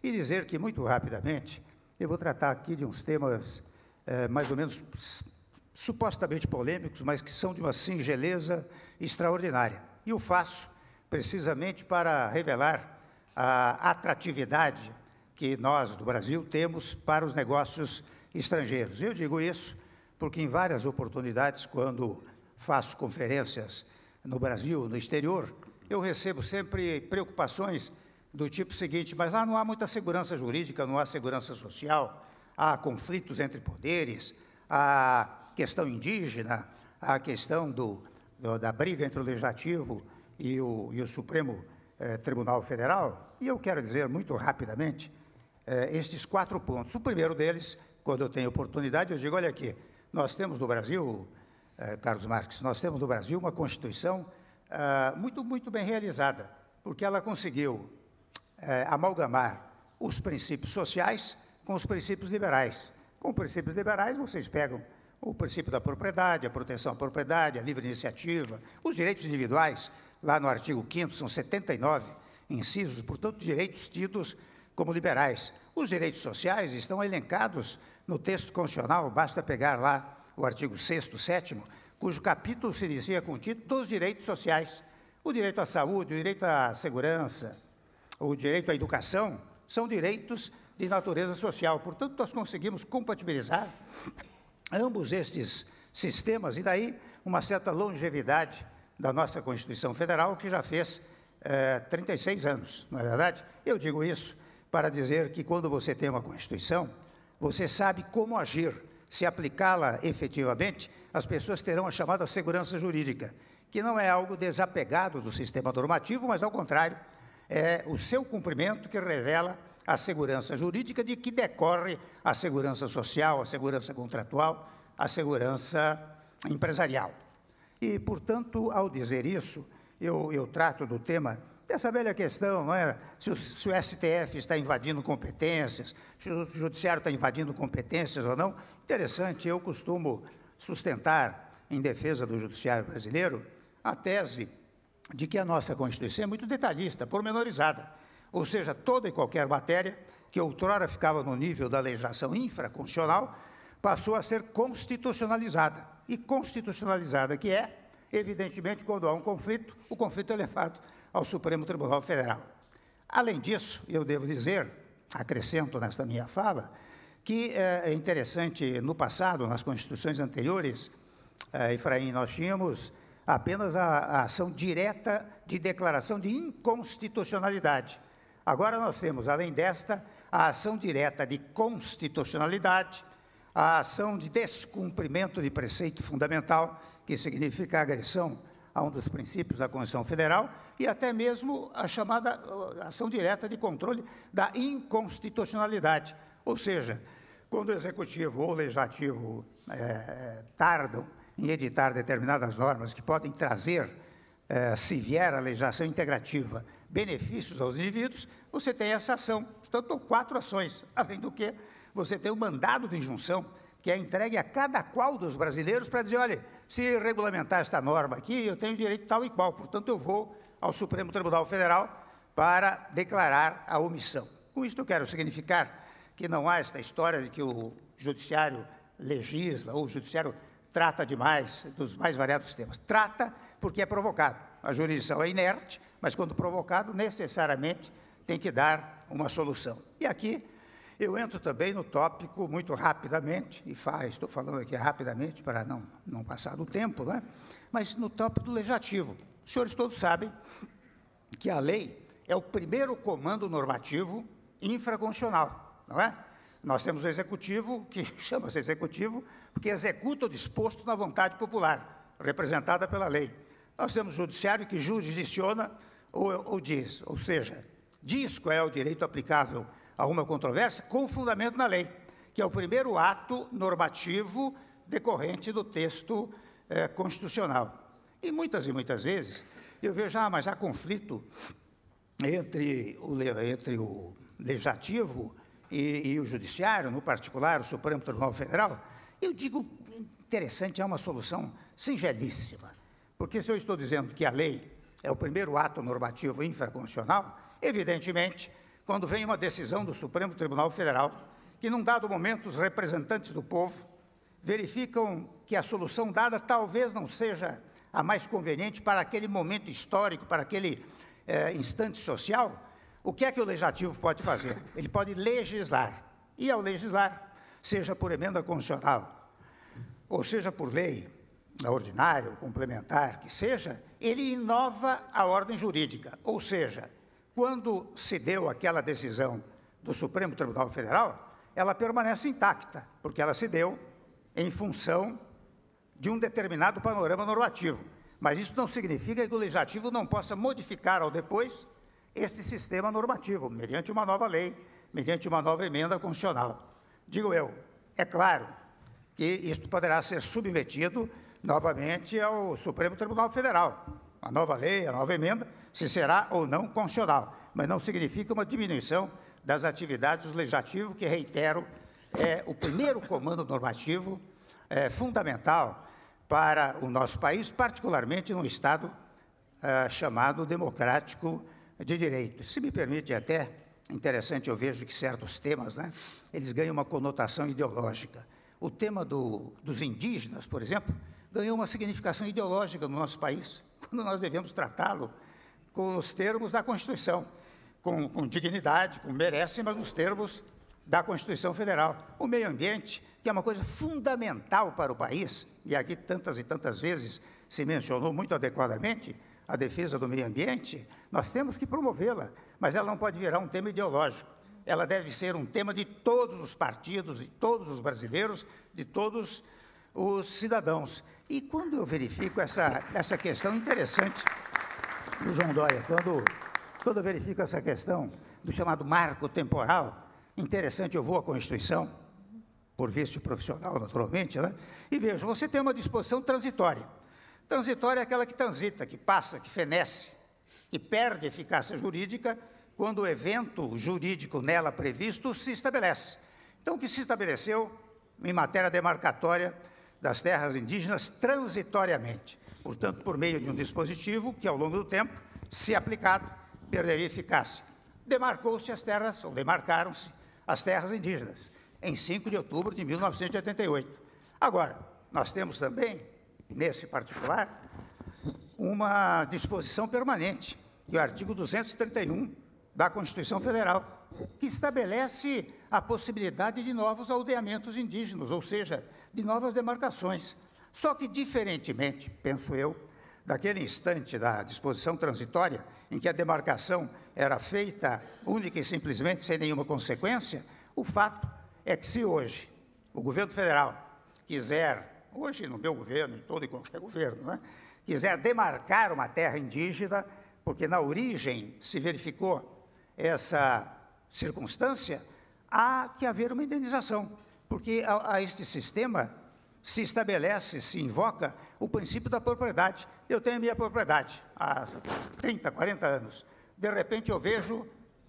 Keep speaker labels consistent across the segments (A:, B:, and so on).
A: e dizer que, muito rapidamente, eu vou tratar aqui de uns temas mais ou menos supostamente polêmicos, mas que são de uma singeleza extraordinária. E o faço precisamente para revelar a atratividade que nós, do Brasil, temos para os negócios estrangeiros. Eu digo isso porque, em várias oportunidades, quando faço conferências no Brasil, no exterior, eu recebo sempre preocupações do tipo seguinte: mas lá não há muita segurança jurídica, não há segurança social, há conflitos entre poderes, há questão indígena, há a questão da briga entre o Legislativo e o Supremo Tribunal Federal. E eu quero dizer muito rapidamente estes 4 pontos. O primeiro deles, quando eu tenho oportunidade, eu digo: olha aqui, nós temos no Brasil, Carlos Marques, nós temos no Brasil uma Constituição muito bem realizada, porque ela conseguiu amalgamar os princípios sociais com os princípios liberais. Com princípios liberais, vocês pegam o princípio da propriedade, a proteção à propriedade, a livre iniciativa, os direitos individuais, lá no artigo 5º, são 79 incisos, portanto, direitos tidos como liberais. Os direitos sociais estão elencados no texto constitucional, basta pegar lá o artigo 6º, 7º, cujo capítulo se inicia com o título dos direitos sociais. O direito à saúde, o direito à segurança, o direito à educação, são direitos de natureza social. Portanto, nós conseguimos compatibilizar ambos estes sistemas, e daí uma certa longevidade da nossa Constituição Federal, que já fez 36 anos, não é verdade? Eu digo isso para dizer que, quando você tem uma Constituição, você sabe como agir. Se aplicá-la efetivamente, as pessoas terão a chamada segurança jurídica, que não é algo desapegado do sistema normativo, mas, ao contrário, é o seu cumprimento que revela a segurança jurídica, de que decorre a segurança social, a segurança contratual, a segurança empresarial. E, portanto, ao dizer isso, eu trato do tema dessa velha questão, não é? Se o STF está invadindo competências, se o Judiciário está invadindo competências ou não. Interessante, eu costumo sustentar, em defesa do Judiciário brasileiro, a tese de que a nossa Constituição é muito detalhista, pormenorizada. Ou seja, toda e qualquer matéria que outrora ficava no nível da legislação infraconstitucional passou a ser constitucionalizada. E constitucionalizada que é, evidentemente, quando há um conflito, o conflito é levado ao Supremo Tribunal Federal. Além disso, eu devo dizer, acrescento nesta minha fala, que é interessante, no passado, nas constituições anteriores, Efraim, nós tínhamos apenas a ação direta de declaração de inconstitucionalidade. Agora nós temos, além desta, a ação direta de constitucionalidade, a ação de descumprimento de preceito fundamental, que significa agressão a um dos princípios da Constituição Federal, e até mesmo a chamada ação direta de controle da inconstitucionalidade. Ou seja, quando o Executivo ou o Legislativo tardam em editar determinadas normas que podem trazer, se vier a legislação integrativa, benefícios aos indivíduos, você tem essa ação. Portanto, 4 ações, além do que você tem o mandado de injunção, que é entregue a cada qual dos brasileiros para dizer: olha, se regulamentar esta norma aqui, eu tenho direito tal e qual, portanto, eu vou ao Supremo Tribunal Federal para declarar a omissão. Com isso, eu quero significar que não há esta história de que o Judiciário legisla ou o Judiciário trata demais dos mais variados temas. Trata porque é provocado. A jurisdição é inerte, mas, quando provocado, necessariamente tem que dar uma solução. E aqui eu entro também no tópico, muito rapidamente, e estou falando aqui rapidamente para não passar do tempo, né? Mas no tópico do legislativo. Os senhores todos sabem que a lei é o primeiro comando normativo infraconstitucional, não é? Nós temos o executivo, que chama-se executivo, porque executa o disposto na vontade popular, representada pela lei. Nós temos o judiciário, que jurisdiciona ou diz, ou seja, diz qual é o direito aplicável a uma controvérsia com fundamento na lei, que é o primeiro ato normativo decorrente do texto constitucional. E muitas vezes eu vejo: mas há conflito entre o legislativo e o judiciário, no particular o Supremo Tribunal Federal. Eu digo: interessante, é uma solução singelíssima, porque se eu estou dizendo que a lei é o primeiro ato normativo infraconstitucional, evidentemente, quando vem uma decisão do Supremo Tribunal Federal, que num dado momento os representantes do povo verificam que a solução dada talvez não seja a mais conveniente para aquele momento histórico, para aquele instante social, o que é que o Legislativo pode fazer? Ele pode legislar, e ao legislar, seja por emenda constitucional, ou seja por lei, ordinária ou complementar, que seja, ele inova a ordem jurídica, ou seja, quando se deu aquela decisão do Supremo Tribunal Federal, ela permanece intacta, porque ela se deu em função de um determinado panorama normativo. Mas isso não significa que o Legislativo não possa modificar ao depois este sistema normativo, mediante uma nova lei, mediante uma nova emenda constitucional. Digo eu, é claro que isto poderá ser submetido novamente ao Supremo Tribunal Federal. A nova lei, a nova emenda, se será ou não constitucional, mas não significa uma diminuição das atividades do Legislativo, que, reitero, é o primeiro comando normativo fundamental para o nosso país, particularmente num Estado chamado democrático de direito. Se me permite até, interessante, eu vejo que certos temas, eles ganham uma conotação ideológica. O tema dos indígenas, por exemplo, ganhou uma significação ideológica no nosso país, quando nós devemos tratá-lo com os termos da Constituição, com dignidade, como merece, mas nos termos da Constituição Federal. O meio ambiente, que é uma coisa fundamental para o país, e aqui tantas e tantas vezes se mencionou muito adequadamente a defesa do meio ambiente, nós temos que promovê-la, mas ela não pode virar um tema ideológico. Ela deve ser um tema de todos os partidos, de todos os brasileiros, de todos os cidadãos. E quando eu verifico essa questão interessante do João Dória, quando eu verifico essa questão do chamado marco temporal, interessante, eu vou à Constituição, por vício profissional, naturalmente, e vejo, você tem uma disposição transitória. Transitória é aquela que transita, que passa, que fenece, que perde eficácia jurídica quando o evento jurídico nela previsto se estabelece. Então, o que se estabeleceu em matéria demarcatória das terras indígenas transitoriamente, portanto, por meio de um dispositivo que, ao longo do tempo, se aplicado, perderia eficácia. Demarcou-se as terras, ou demarcaram-se as terras indígenas, em 5 de outubro de 1988. Agora, nós temos também, nesse particular, uma disposição permanente, que é o artigo 231 da Constituição Federal, que estabelece a possibilidade de novos aldeamentos indígenas, ou seja, de novas demarcações. Só que, diferentemente, penso eu, daquele instante da disposição transitória, em que a demarcação era feita única e simplesmente sem nenhuma consequência, o fato é que se hoje o governo federal quiser, hoje no meu governo, em todo e qualquer governo, quiser demarcar uma terra indígena, porque na origem se verificou essa circunstância, há que haver uma indenização, porque a este sistema se estabelece, se invoca o princípio da propriedade. Eu tenho a minha propriedade há 30, 40 anos. De repente eu vejo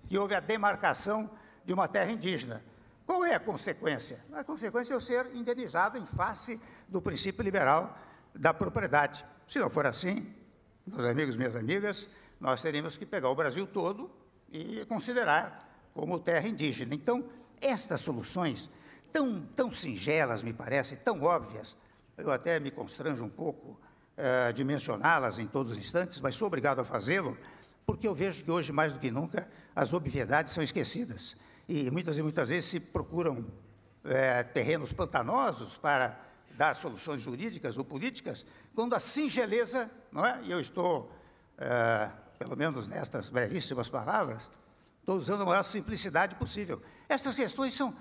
A: que houve a demarcação de uma terra indígena. Qual é a consequência? A consequência é eu ser indenizado em face do princípio liberal da propriedade. Se não for assim, meus amigos, minhas amigas, nós teríamos que pegar o Brasil todo e considerar como terra indígena. Então, estas soluções tão singelas, me parece, tão óbvias, eu até me constranjo um pouco de mencioná-las em todos os instantes, mas sou obrigado a fazê-lo, porque eu vejo que hoje, mais do que nunca, as obviedades são esquecidas. E muitas vezes se procuram terrenos pantanosos para dar soluções jurídicas ou políticas, quando a singeleza, não é? E eu estou, pelo menos nestas brevíssimas palavras, estou usando a maior simplicidade possível. Essas questões são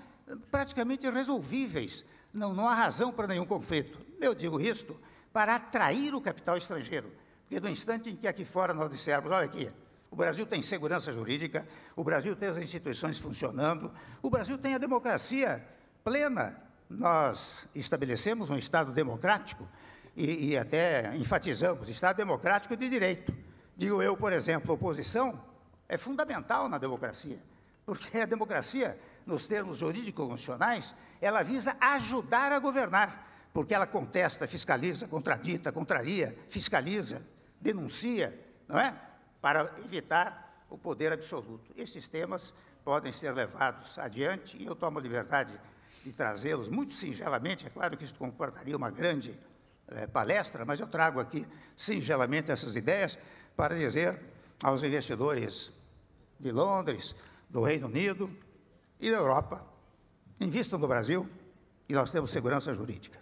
A: praticamente irresolvíveis, não há razão para nenhum conflito. Eu digo isto para atrair o capital estrangeiro, porque no instante em que aqui fora nós dissermos, olha aqui, o Brasil tem segurança jurídica, o Brasil tem as instituições funcionando, o Brasil tem a democracia plena, nós estabelecemos um Estado democrático e até enfatizamos, Estado democrático de direito. Digo eu, por exemplo, a oposição é fundamental na democracia, porque a democracia, nos termos jurídico-constitucionais, ela visa ajudar a governar, porque ela contesta, fiscaliza, contradita, contraria, fiscaliza, denuncia, não é? Para evitar o poder absoluto. Esses temas podem ser levados adiante, e eu tomo a liberdade de trazê-los muito singelamente. É claro que isso comportaria uma grande palestra, mas eu trago aqui singelamente essas ideias para dizer aos investidores de Londres, do Reino Unido e da Europa: invistam no Brasil e nós temos segurança jurídica.